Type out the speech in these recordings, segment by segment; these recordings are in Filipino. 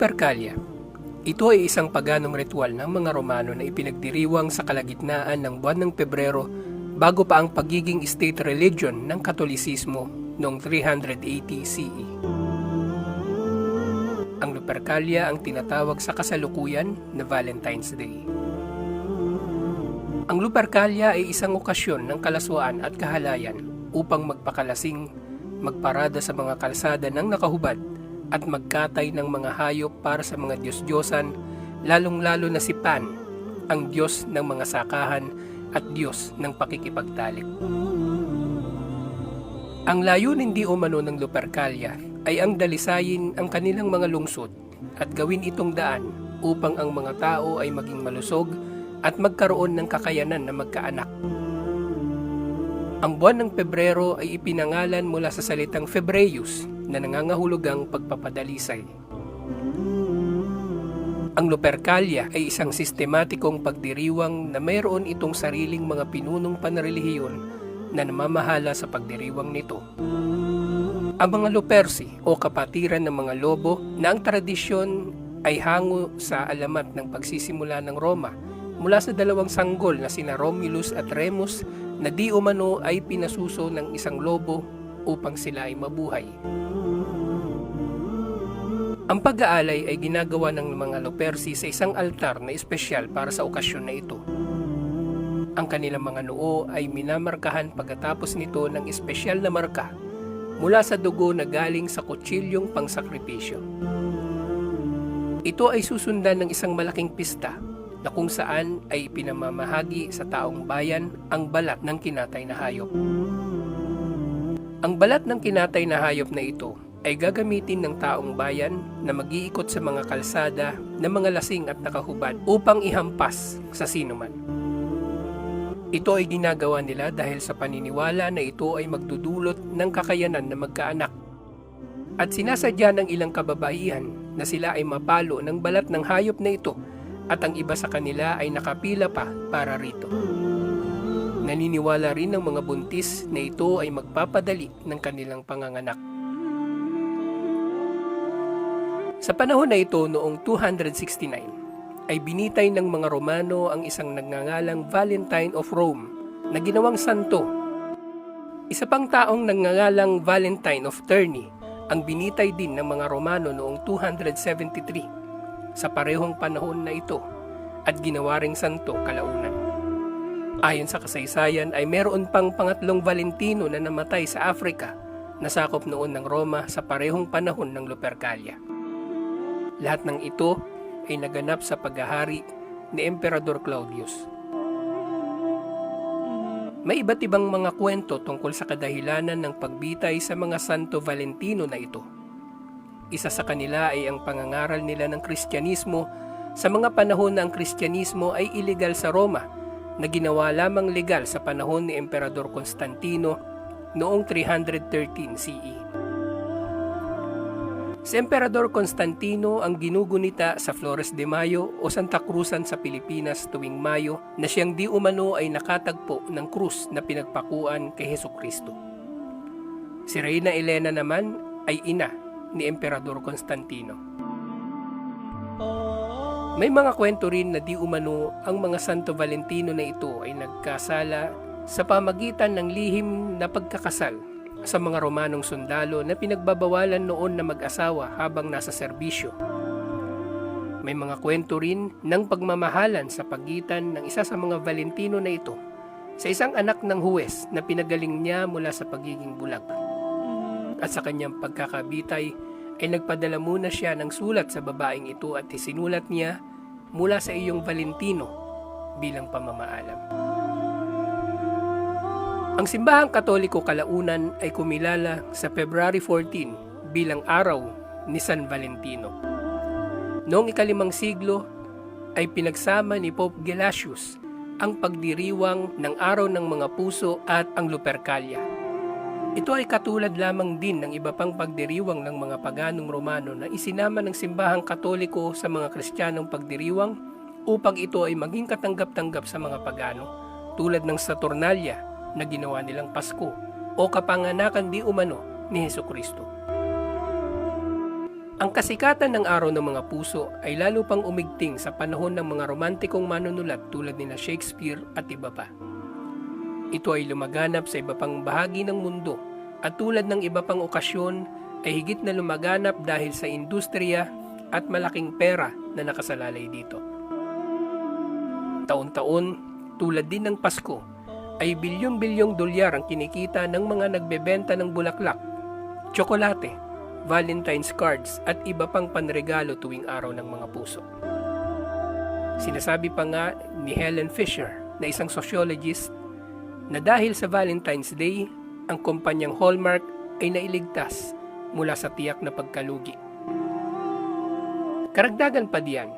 Lupercalia. Ito ay isang paganong ritual ng mga Romano na ipinagdiriwang sa kalagitnaan ng buwan ng Pebrero bago pa ang pagiging state religion ng Katolisismo noong 380 CE. Ang Lupercalia ang tinatawag sa kasalukuyan na Valentine's Day. Ang Lupercalia ay isang okasyon ng kalaswaan at kahalayan upang magpakalasing, magparada sa mga kalsada ng nakahubad at magkatay ng mga hayop para sa mga Diyos-Diyosan, lalong-lalo na si Pan, ang Diyos ng mga sakahan at Diyos ng pakikipagtalik. Ang layunin di umano ng Lupercalia ay ang dalisayin ang kanilang mga lungsod at gawin itong daan upang ang mga tao ay maging malusog at magkaroon ng kakayanan na magkaanak. Ang buwan ng Pebrero ay ipinangalan mula sa salitang Febreus na nangangahulugang pagpapadalisay. Ang Lupercalia ay isang sistematikong pagdiriwang na mayroon itong sariling mga pinunong panrelihiyon na namamahala sa pagdiriwang nito. Ang mga Luperci o kapatiran ng mga lobo na ang tradisyon ay hango sa alamat ng pagsisimula ng Roma mula sa dalawang sanggol na sina Romulus at Remus na di umano ay pinasuso ng isang lobo upang sila ay mabuhay. Ang pag-aalay ay ginagawa ng mga Luperci sa isang altar na espesyal para sa okasyon na ito. Ang kanilang mga noo ay minamarkahan pagkatapos nito ng espesyal na marka mula sa dugo na galing sa kutsilyong pangsakripisyo. Ito ay susundan ng isang malaking pista na kung saan ay pinamamahagi sa taong bayan ang balat ng kinatay na hayop. Ang balat ng kinatay na hayop na ito ay gagamitin ng taong bayan na mag-iikot sa mga kalsada ng mga lasing at nakahubad upang ihampas sa sinuman. Ito ay ginagawa nila dahil sa paniniwala na ito ay magdudulot ng kakayanan na magkaanak. At sinasadya ng ilang kababaihan na sila ay mapalo ng balat ng hayop na ito at ang iba sa kanila ay nakapila pa para rito. Naniniwala rin ng mga buntis na ito ay magpapadali ng kanilang panganganak. Sa panahon na ito noong 269, ay binitay ng mga Romano ang isang nagngangalang Valentine of Rome na ginawang santo. Isa pang taong nagngangalang Valentine of Terni ang binitay din ng mga Romano noong 273 sa parehong panahon na ito at ginawa ring santo kalaunan. Ayon sa kasaysayan ay meron pang pangatlong Valentino na namatay sa Africa na sakop noon ng Roma sa parehong panahon ng Lupercalia. Lahat ng ito ay naganap sa paghahari ni Emperador Claudius. May iba't ibang mga kwento tungkol sa kadahilanan ng pagbitay sa mga Santo Valentino na ito. Isa sa kanila ay ang pangangaral nila ng Kristyanismo sa mga panahon na ang Kristyanismo ay iligal sa Roma na ginawa lamang legal sa panahon ni Emperador Constantino noong 313 CE. Si Emperador Constantino ang ginugunita sa Flores de Mayo o Santa Cruzan sa Pilipinas tuwing Mayo na siyang di umano ay nakatagpo ng krus na pinagpakuan kay Hesukristo. Si Reyna Elena naman ay ina ni Emperador Constantino. May mga kwento rin na di umano ang mga Santo Valentino na ito ay nagkasala sa pamagitan ng lihim na pagkakasal sa mga Romanong sundalo na pinagbabawalan noon na mag-asawa habang nasa serbisyo. May mga kwento rin ng pagmamahalan sa pagitan ng isa sa mga Valentino na ito sa isang anak ng huwes na pinagaling niya mula sa pagiging bulag. At sa kanyang pagkakabitay ay nagpadala muna siya ng sulat sa babaeng ito at isinulat niya mula sa iyong Valentino bilang pamamaalam. Ang simbahang Katoliko kalaunan ay kumilala sa February 14 bilang araw ni San Valentino. Noong ika-5 siglo ay pinagsama ni Pope Gelasius ang pagdiriwang ng araw ng mga puso at ang Lupercalia. Ito ay katulad lamang din ng iba pang pagdiriwang ng mga paganong Romano na isinama ng simbahang Katoliko sa mga Kristiyanong pagdiriwang upang ito ay maging katanggap-tanggap sa mga pagano, tulad ng Saturnalia na ginawa nilang Pasko o kapanganakan di umano ni Hesukristo. Ang kasikatan ng Araw ng Mga Puso ay lalo pang umigting sa panahon ng mga romantikong manunulat tulad ni Shakespeare at iba pa. Ito ay lumaganap sa iba pang bahagi ng mundo at tulad ng iba pang okasyon ay higit na lumaganap dahil sa industriya at malaking pera na nakasalalay dito. Taon-taon, tulad din ng Pasko, ay bilyong-bilyong dolyar ang kinikita ng mga nagbebenta ng bulaklak, tsokolate, Valentine's cards at iba pang panregalo tuwing Araw ng Mga Puso. Sinasabi pa nga ni Helen Fisher na isang sociologist na dahil sa Valentine's Day, ang kumpanyang Hallmark ay nailigtas mula sa tiyak na pagkalugi. Karagdagan pa diyan,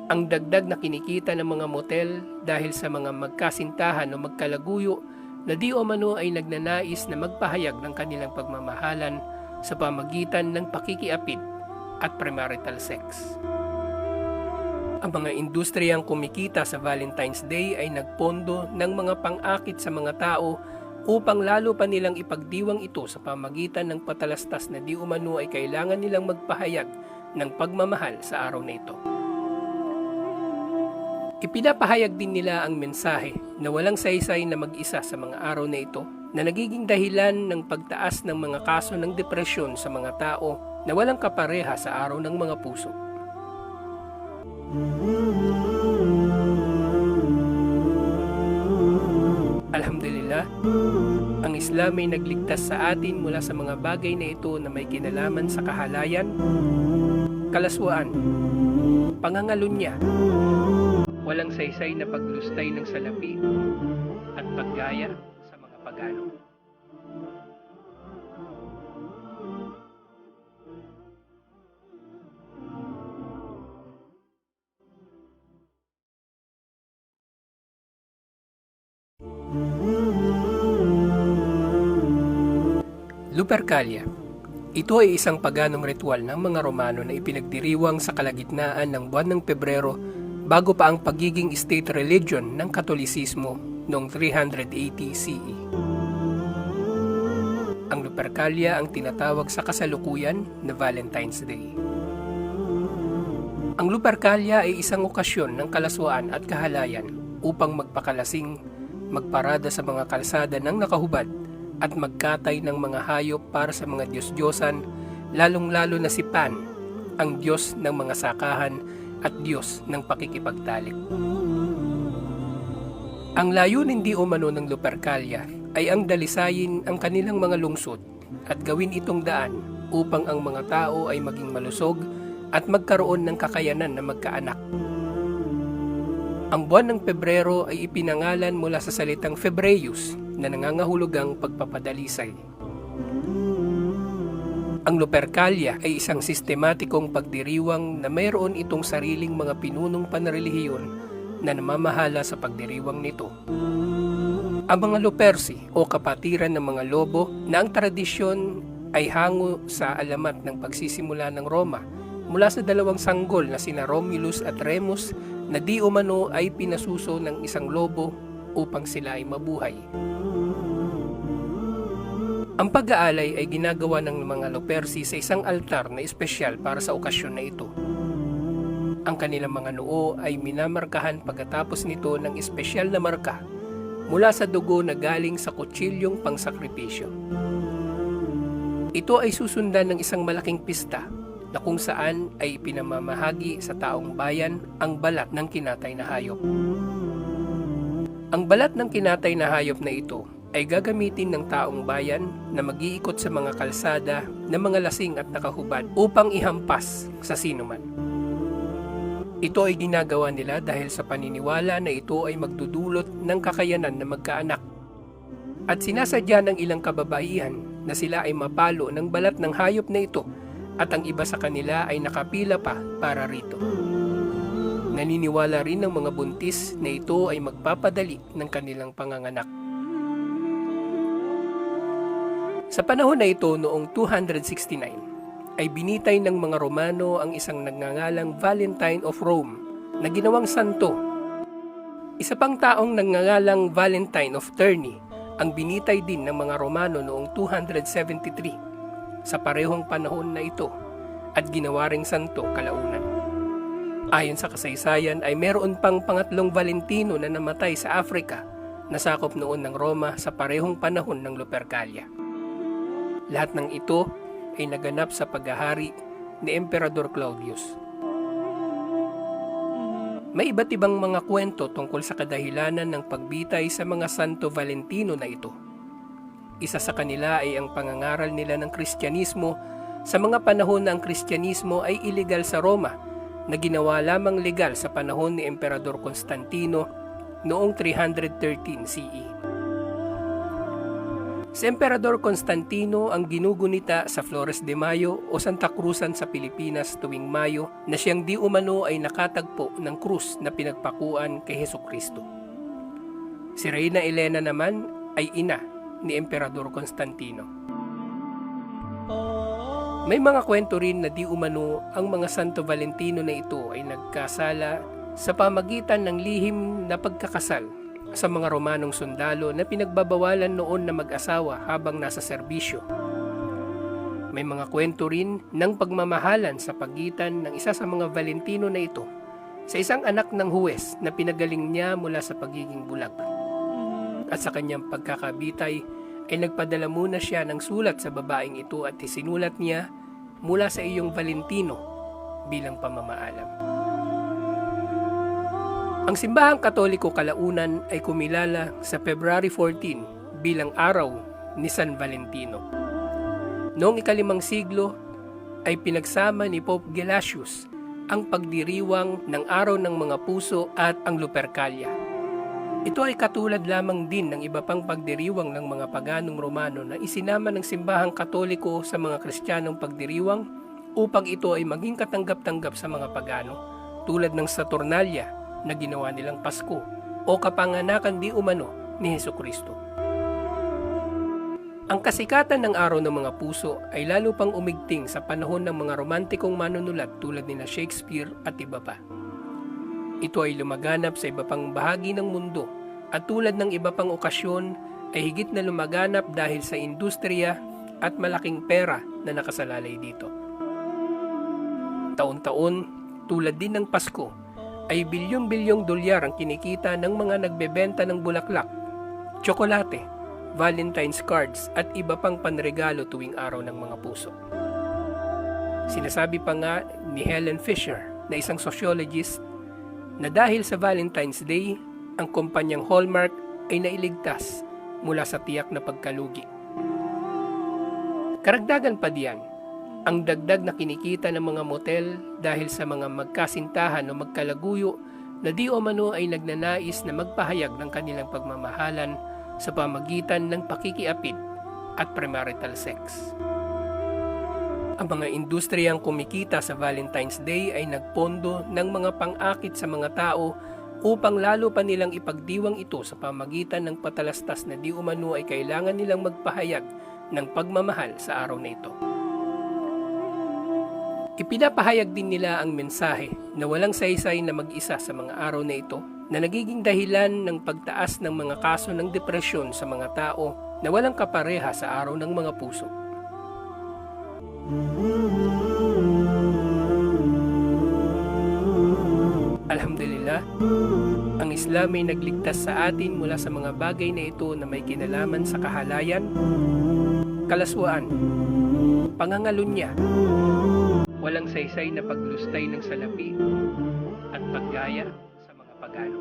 ang dagdag na kinikita ng mga motel dahil sa mga magkasintahan o magkalaguyo na di umano ay nagnanais na magpahayag ng kanilang pagmamahalan sa pamagitan ng pakikiapid at premarital sex. Ang mga industriyang kumikita sa Valentine's Day ay nagpondo ng mga pang-akit sa mga tao upang lalo pa nilang ipagdiwang ito sa pamagitan ng patalastas na di umano ay kailangan nilang magpahayag ng pagmamahal sa araw na ito. Ipinapahayag din nila ang mensahe na walang saysay na mag-isa sa mga araw na ito na nagiging dahilan ng pagtaas ng mga kaso ng depresyon sa mga tao na walang kapareha sa Araw ng Mga Puso. Alhamdulillah, ang Islam ay nagligtas sa atin mula sa mga bagay na ito na may kinalaman sa kahalayan, kalaswaan, pangangalunya, walang saysay na paglustay ng salapi at paggaya sa mga pagano. Lupercalia. Ito ay isang paganong ritual ng mga Romano na ipinagdiriwang sa kalagitnaan ng buwan ng Pebrero bago pa ang pagiging state religion ng Katolisismo noong 380 CE. Ang Lupercalia ang tinatawag sa kasalukuyan na Valentine's Day. Ang Lupercalia ay isang okasyon ng kalaswaan at kahalayan upang magpakalasing, magparada sa mga kalsada ng nakahubad at magkatay ng mga hayop para sa mga Diyos-Diyosan, lalong-lalo na si Pan, ang Diyos ng mga sakahan at Diyos ng pakikipagtalik. Ang layunin di umano ng Lupercalia ay ang dalisayin ang kanilang mga lungsod at gawin itong daan upang ang mga tao ay maging malusog at magkaroon ng kakayanan na magkaanak. Ang buwan ng Pebrero ay ipinangalan mula sa salitang Febreus na nangangahulugang pagpapadalisay. Ang Lupercalia ay isang sistematikong pagdiriwang na mayroon itong sariling mga pinunong panrelihiyon na namamahala sa pagdiriwang nito. Ang mga Luperci o kapatiran ng mga lobo na ang tradisyon ay hango sa alamat ng pagsisimula ng Roma mula sa dalawang sanggol na sina Romulus at Remus na di umano ay pinasuso ng isang lobo upang sila ay mabuhay. Ang pag-aalay ay ginagawa ng mga Luperci sa isang altar na espesyal para sa okasyon na ito. Ang kanilang mga noo ay minamarkahan pagkatapos nito ng espesyal na marka mula sa dugo na galing sa kutsilyong pangsakripisyo. Ito ay susundan ng isang malaking pista na kung saan ay pinamamahagi sa taong bayan ang balat ng kinatay na hayop. Ang balat ng kinatay na hayop na ito ay gagamitin ng taong bayan na mag-iikot sa mga kalsada ng mga lasing at nakahubad upang ihampas sa sinuman. Ito ay ginagawa nila dahil sa paniniwala na ito ay magdudulot ng kakayanan na magkaanak. At sinasadya ng ilang kababaihan na sila ay mapalo ng balat ng hayop na ito at ang iba sa kanila ay nakapila pa para rito. Naniniwala rin ng mga buntis na ito ay magpapadali ng kanilang panganganak. Sa panahon na ito noong 269, ay binitay ng mga Romano ang isang nagngangalang Valentine of Rome na ginawang santo. Isa pang taong nagngangalang Valentine of Terni ang binitay din ng mga Romano noong 273. Sa parehong panahon na ito, at ginawa ring santo kalaunan. Ayon sa kasaysayan ay meron pang pangatlong Valentino na namatay sa Africa na sakop noon ng Roma sa parehong panahon ng Lupercalia. Lahat ng ito ay naganap sa paghahari ni Emperador Claudius. May iba't ibang mga kwento tungkol sa kadahilanan ng pagbitay sa mga Santo Valentino na ito. Isa sa kanila ay ang pangangaral nila ng Kristyanismo sa mga panahon na ang Kristyanismo ay iligal sa Roma na ginawa lamang legal sa panahon ni Emperador Constantino noong 313 CE. Si Emperador Constantino ang ginugunita sa Flores de Mayo o Santa Cruzan sa Pilipinas tuwing Mayo na siyang di umano ay nakatagpo ng krus na pinagpakuan kay Hesukristo. Si Reyna Elena naman ay ina ni Emperador Constantino. May mga kwento rin na di umano ang mga Santo Valentino na ito ay nagkasala sa pamagitan ng lihim na pagkakasal sa mga Romanong sundalo na pinagbabawalan noon na mag-asawa habang nasa serbisyo. May mga kwento rin ng pagmamahalan sa pagitan ng isa sa mga Valentino na ito sa isang anak ng huwes na pinagaling niya mula sa pagiging bulag. At sa kanyang pagkakabitay ay nagpadala muna siya ng sulat sa babaeng ito at isinulat niya mula sa iyong Valentino bilang pamamaalam. Ang simbahang Katoliko kalaunan ay kumilala sa February 14 bilang araw ni San Valentino. Noong ika-5 siglo ay pinagsama ni Pope Gelasius ang pagdiriwang ng araw ng mga puso at ang Lupercalia. Ito ay katulad lamang din ng iba pang pagdiriwang ng mga paganong Romano na isinama ng simbahang Katoliko sa mga Kristiyanong pagdiriwang upang ito ay maging katanggap-tanggap sa mga pagano tulad ng Saturnalia na ginawa nilang Pasko o kapanganakan di umano ni Hesukristo. Ang kasikatan ng araw ng mga puso ay lalo pang umigting sa panahon ng mga romantikong manunulat tulad ni Shakespeare at iba pa. Ito ay lumaganap sa iba pang bahagi ng mundo at tulad ng iba pang okasyon ay higit na lumaganap dahil sa industriya at malaking pera na nakasalalay dito. Taon-taon, tulad din ng Pasko, ay bilyong-bilyong dolyar ang kinikita ng mga nagbebenta ng bulaklak, tsokolate, Valentine's cards at iba pang panregalo tuwing araw ng mga puso. Sinasabi pa nga ni Helen Fisher na isang sociologist na dahil sa Valentine's Day, ang kumpanyang Hallmark ay nailigtas mula sa tiyak na pagkalugi. Karagdagan pa diyan, ang dagdag na kinikita ng mga motel dahil sa mga magkasintahan o magkalaguyo na di umano ay nagnanais na magpahayag ng kanilang pagmamahalan sa pamagitan ng pakikiapid at premarital sex. Ang mga industriyang kumikita sa Valentine's Day ay nagpondo ng mga pang-akit sa mga tao upang lalo pa nilang ipagdiwang ito sa pamagitan ng patalastas na di umano ay kailangan nilang magpahayag ng pagmamahal sa araw na ito. Ipinapahayag din nila ang mensahe na walang saysay na mag-isa sa mga araw na ito na nagiging dahilan ng pagtaas ng mga kaso ng depresyon sa mga tao na walang kapareha sa araw ng mga puso. Alhamdulillah, ang Islam ay nagligtas sa atin mula sa mga bagay na ito na may kinalaman sa kahalayan, kalaswaan, pangangalunya, walang saysay na paglustay ng salapi at paggaya sa mga pagano.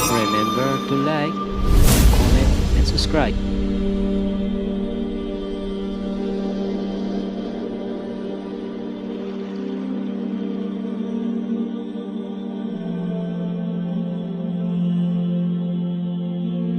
Remember to like, comment, and subscribe.